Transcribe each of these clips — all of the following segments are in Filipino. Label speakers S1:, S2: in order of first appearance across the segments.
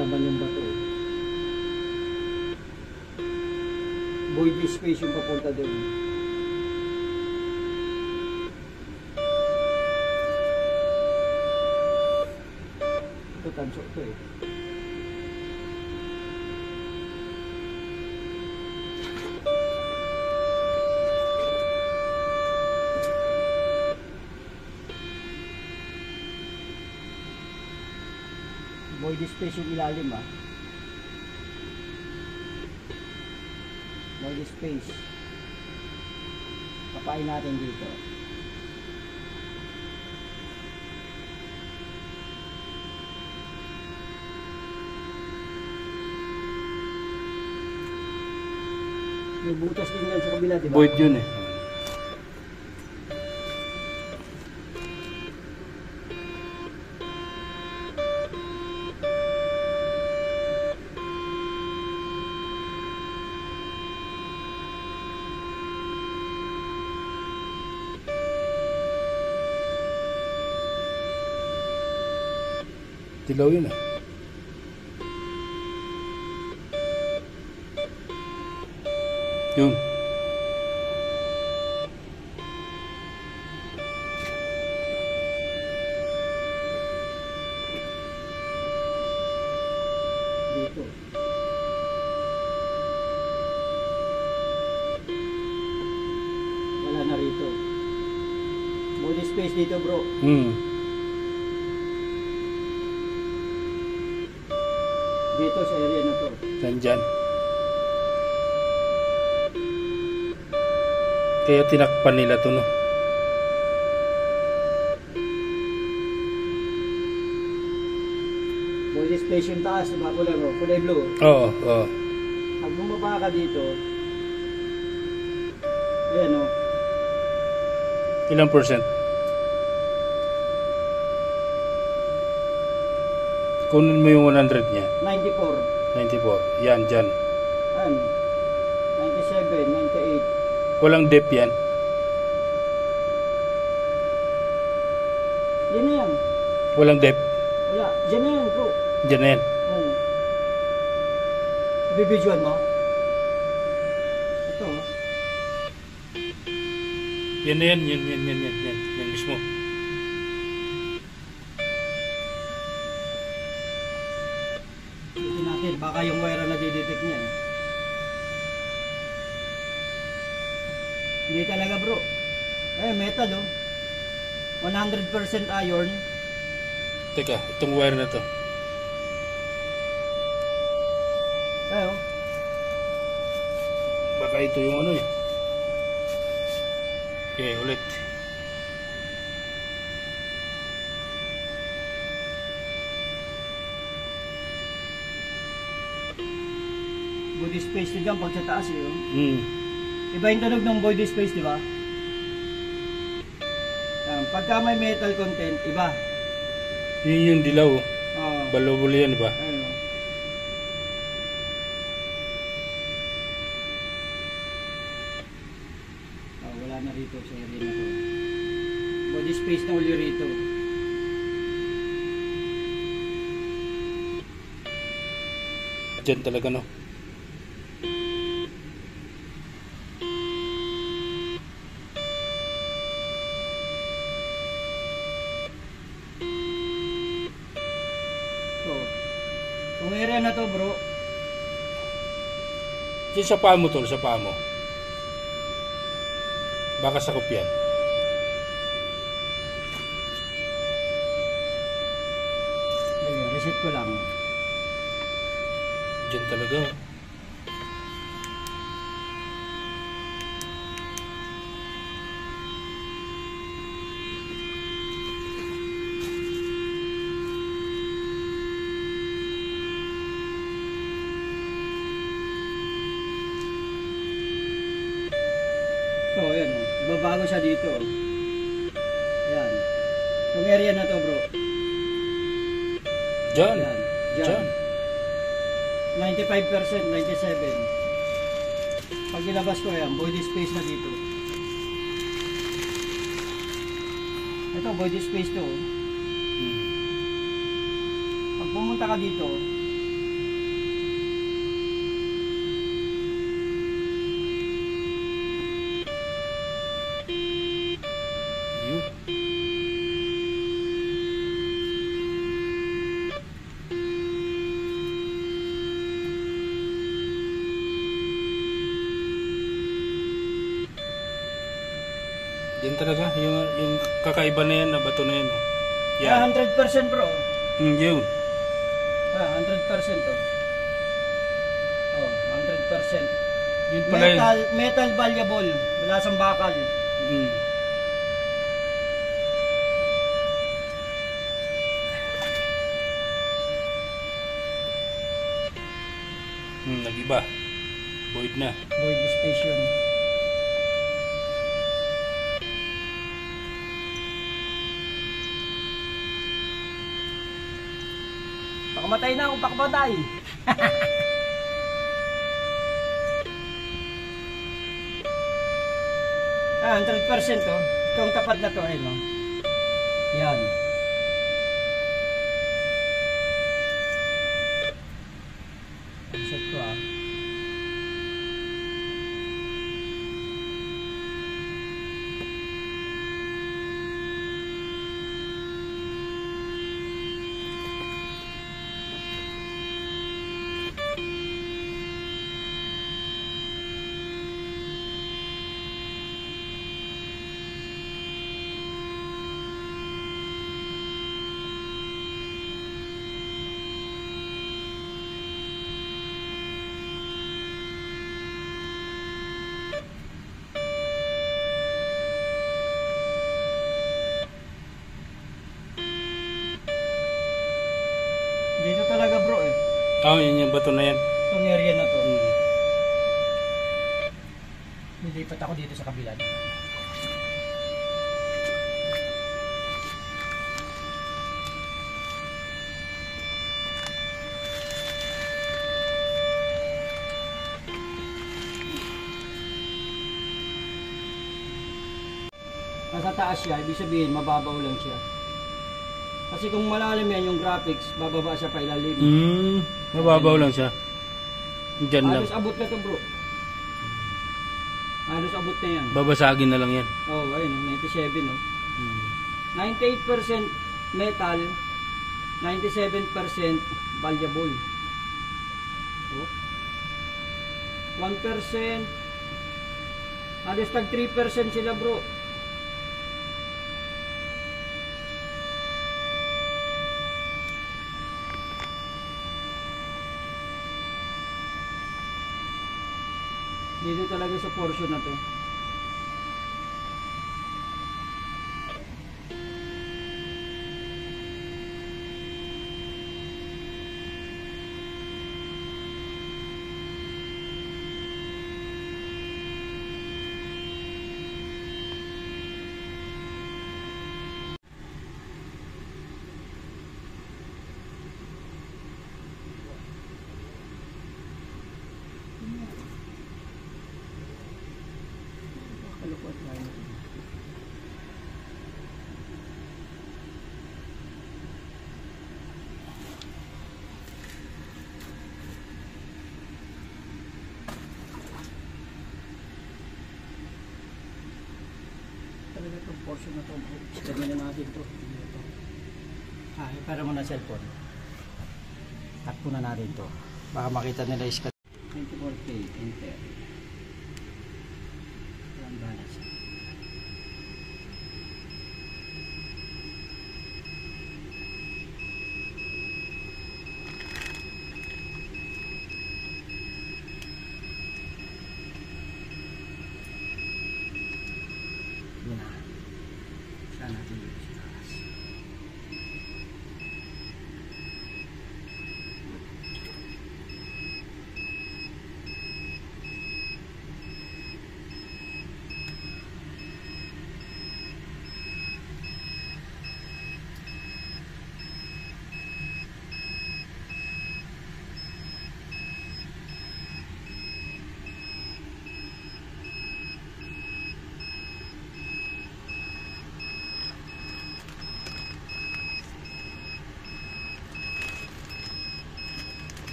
S1: Laman yung bato. Void space yung papunta doon. Ito tanso ito eh. Void space yung ilalim ah. Void space. Papain natin dito. May butas din yan sa kabila, diba?
S2: Void yun eh. Dilaw yun ah. Yun.
S1: Dito. Wala na rito. Body space dito bro. Dito sa area na to.
S2: Nandyan. Kaya tinakpan nila to no.
S1: Body space yung taas, diba? Kulay bro, kulay blue.
S2: Oo, oo.
S1: Pag bumaba ka dito, ayan o.
S2: Ilang percent? Kunin mo yung 100 niya.
S1: 94.
S2: 94. Yan, dyan.
S1: Ayan. 97, 98.
S2: Walang dip yan.
S1: Yan na yan.
S2: Walang dip.
S1: Wala. Diyan na yan bro.
S2: Dyan na yan.
S1: Bibidyoan mo? Ito.
S2: Yan na yan. Yan mismo.
S1: Ito natin. Baka yung wire na didetect niya. Hindi talaga bro. Metal oh. 100% iron.
S2: Teka, itong wire na to.
S1: Oh.
S2: Baka ito yung ano eh. Okay, ulit.
S1: Body space to dyan pag sa taas eh. Iba yung tunog ng body space, di ba? Pagka may metal content, iba.
S2: Yun yung dilaw. Balobol yan, di ba?
S1: Ayun. Wala na rito sa area na to. Body space na uli rito.
S2: Diyan talaga no.
S1: Kung area na to bro,
S2: Sa paa mo tol, sa paa mo. Baka sakop yan.
S1: reset ko lang.
S2: Diyan talaga.
S1: So, ayan. Babago siya dito. Ayan. Itong area na to bro.
S2: Diyan.
S1: Yan.
S2: Diyan.
S1: 95%, 97. Pag ilabas ko yan, void space na dito. Ito, void space to. Pag pumunta ka dito,
S2: Yun. Yan talaga, yung kakaiba na yan, na bato na yan. Oh.
S1: yeah,
S2: Yan.
S1: 100% bro.
S2: Yun.
S1: 100% to. Oh, 100%.
S2: Yun pala yun.
S1: Metal valuable, wala sang bakal.
S2: Mm. Nag-iba. Void na.
S1: Void space yun. Pakamatay na akong pakamatay. 100% to. Itong tapat na to, ayun, no? Yan. Set ko, ah. Dito talaga bro eh.
S2: Yun yung bato na yan.
S1: Itong area na to.
S2: Mm.
S1: Nilipat ako dito sa kabila. Nasa taas siya, ibig sabihin mababaw lang siya. Kasi kung malalim yan yung graphics, bababa siya pa ilalim.
S2: Mababaw lang siya. Diyan lang.
S1: Halos abot na to bro. Halos abot na yan.
S2: Babasagin na lang yan.
S1: Oh, ayun, 97 no. 98% metal, 97% valuable. Oh. 1%, halos tag 3% sila bro. Dito talaga sa portion na to. Kalukot tayo. Talaga itong portion na ito. Study na natin ito. Para mo na cellphone. Cut po na natin ito. Baka makita nila is 24K enter. Walang balance. Yun na. Saan natin dito sa taas.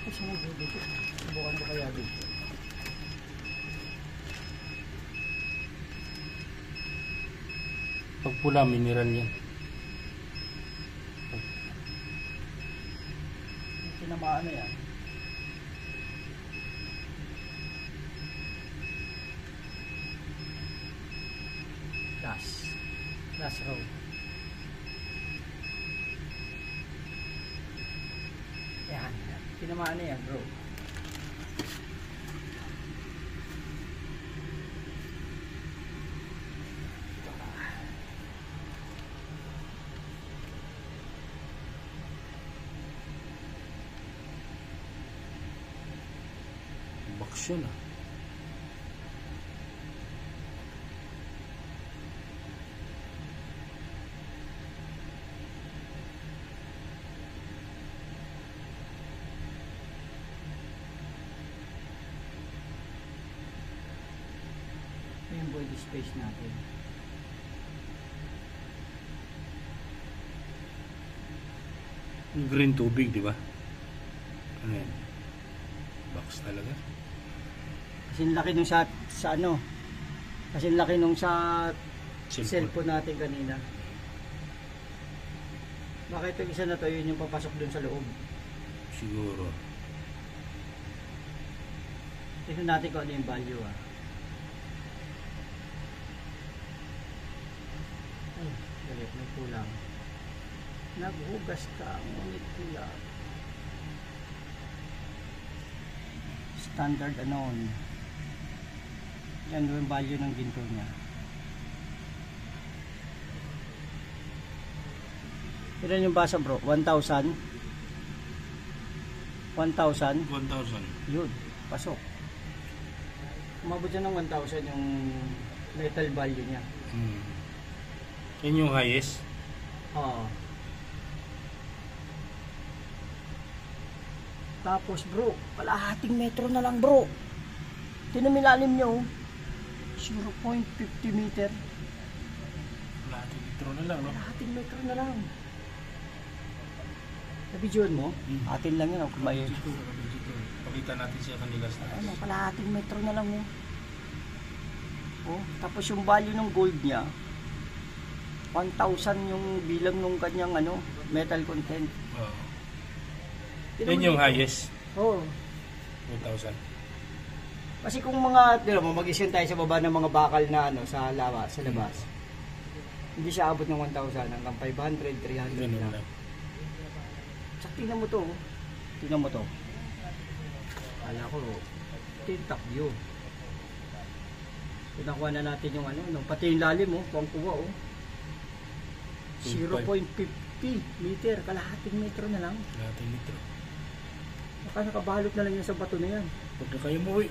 S1: Kasi dito. Subukan ko kaya dito.
S2: Pag pula, mineral yan.
S1: Tinamaan na yan. Last row. Yan. Tinamaan na yan, bro.
S2: Box yun ah.
S1: Ito yung body space natin.
S2: Yung green tubig, di ba? Ano yan? Box talaga.
S1: Kasi laki nung sa ano. Kasi laki nung sa cellphone natin kanina. Bakit yung isa na to yun yung papasok dun sa loob?
S2: Siguro.
S1: Tignan natin kung ano yung value ah. Ay, galit, may kulang. Naghugas ka, ngunit kulang. Standard anon. Yan yung value ng ginto niya. Ilan yung basa bro? 1,000? 1,000?
S2: 1,000.
S1: Yun, pasok. Umabot siya ng 1,000 yung metal value niya.
S2: Yan yung highest.
S1: Oo. Tapos bro, kalahating metro na lang bro. Tinumilalim nyo, 0.50 meter.
S2: Lahating metro na lang, no?
S1: Kalahating metro na lang. Nabidyoan mo? Atin lang yun, kung may...
S2: Pakita natin siya kanila sa
S1: Ano, kalahating metro na lang yun. Oh, tapos yung value ng gold niya, 1,000 yung bilang ng kanyang ano, metal content.
S2: Oo. Yan yung highest.
S1: Oo.
S2: 1,000.
S1: Kasi kung mga, di mo, mag-isyon tayo sa baba ng mga bakal na ano, sa labas, hindi siya abot ng 1,000 hanggang 500, 300
S2: Ganun
S1: lang.
S2: lang.
S1: Tsaka tingnan mo to. Tingnan mo to. Kala ko, ito yung top view. Pinakuha na natin yung ano, no? Pati yung lalim mo, kuwang-kuwa oh. 0.50 meter, kalahating metro na lang.
S2: Kalahating metro.
S1: Baka nakabalot na lang yan sa bato na yan.
S2: Huwag na kayo muwi.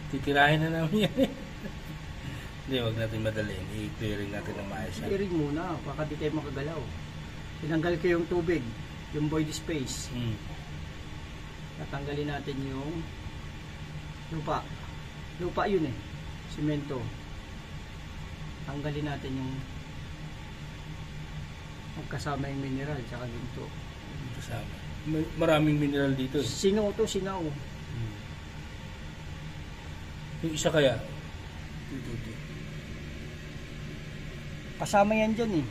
S2: Titirahin na namin yan eh. Hindi, huwag natin madaliin. I-clearing natin ng maayos yan.
S1: Clearing muna, baka di kayo makagalaw. Tinanggal ko yung tubig, yung void space. Tatanggalin natin yung lupa. Lupa yun eh. Simento. Tanggalin natin yung magkasama yung mineral tsaka ginto.
S2: Kasama. Maraming mineral dito eh.
S1: Singaw to, singaw.
S2: Yung isa kaya?
S1: Kasama yan dyan eh.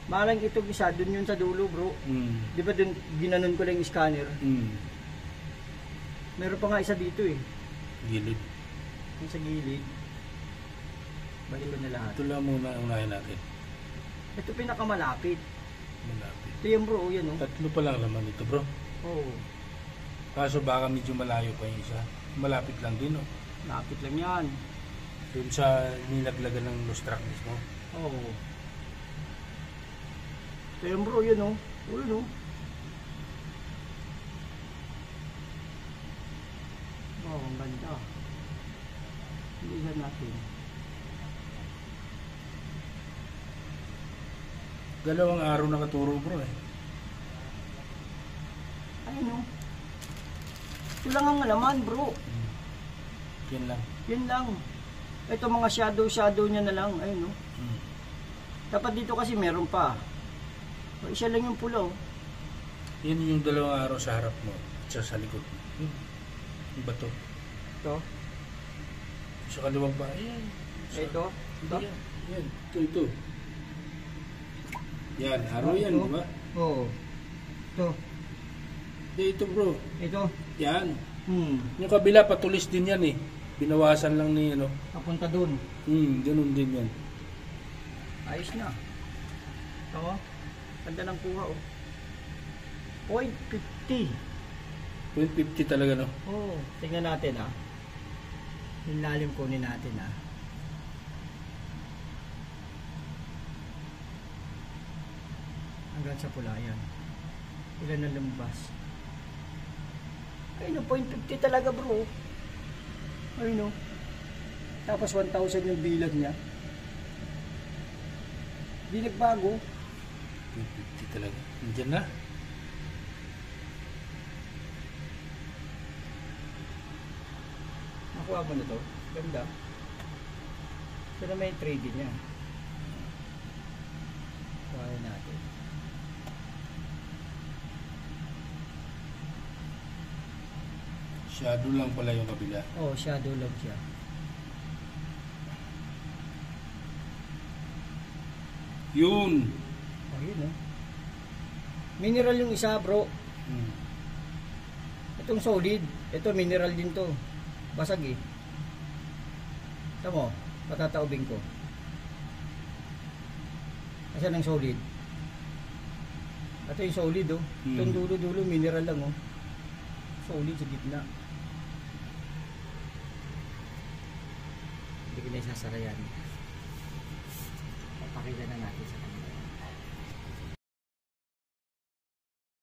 S1: Malang itong isa, dun yun sa dulo bro. Di ba dun ginanon ko lang yung scanner? Meron pa nga isa dito eh.
S2: Gilid.
S1: Yung sa gilid. Balik ko na lahat.
S2: Ito lang muna unahin natin.
S1: Ito pinakamalapit.
S2: Malapit.
S1: Ito yung bro, yan oh.
S2: Tatlo pa lang naman ito bro.
S1: Oo.
S2: Kaso baka medyo malayo pa yung isa. Malapit lang din oh.
S1: Lapit lang yan.
S2: Doon sa nilaglagan ng lustrak mismo.
S1: Oo. Ito yung bro, yun oh. Yun oh. Wow, ang ganda. Bilihan natin.
S2: Dalawang araw nakaturo bro eh.
S1: Ayun oh. Ito lang ang alaman bro.
S2: Yan lang.
S1: Yan lang. Ito mga shadow niya na lang. Ayun oh. Dapat dito kasi meron pa. O, isa lang yung pula oh.
S2: Yan yung dalawang araw sa harap mo. Sa likod. Iba to.
S1: Ito.
S2: Sa kaliwang pa. Ayan.
S1: Ito. Ito.
S2: Yan. Ito. Yan. Araw yan,
S1: Ito.
S2: di ba?
S1: Oo. Ito.
S2: Ito bro.
S1: Ito.
S2: Yan.
S1: Hmm.
S2: Yung kabila, patulis din yan eh. Binawasan lang ni ano.
S1: Papunta dun.
S2: Ganun din yan.
S1: Ayos na. Oo. Ganda ng kuha, oh. 0.50.
S2: 0.50 talaga, no?
S1: Oo. Tingnan natin, ah. Yung lalim kunin natin, ah. Hanggang sa pula, yan. Ilan na lumabas? Ay, no, 0.50 talaga, bro. Ay, no. Tapos 1,000 yung bilag niya. Di nagbago.
S2: 0.50 talaga. Nandiyan na.
S1: Nakuha mo na to. Ganda. Pero may trading niya. Kuhain natin.
S2: Shadow lang pala yung kabila.
S1: Oh, shadow lang siya.
S2: Yun!
S1: Oh, yun, oh. Mineral yung isa, bro. Itong solid. Ito, mineral din to. Basag eh. Tama mo, patataubing ko. Asan ang solid? Ito yung solid, oh. Itong dulo-dulo, mineral lang, oh. Solid sa gitna. Hindi ko na isasara yan. Papakita na natin sa kanila.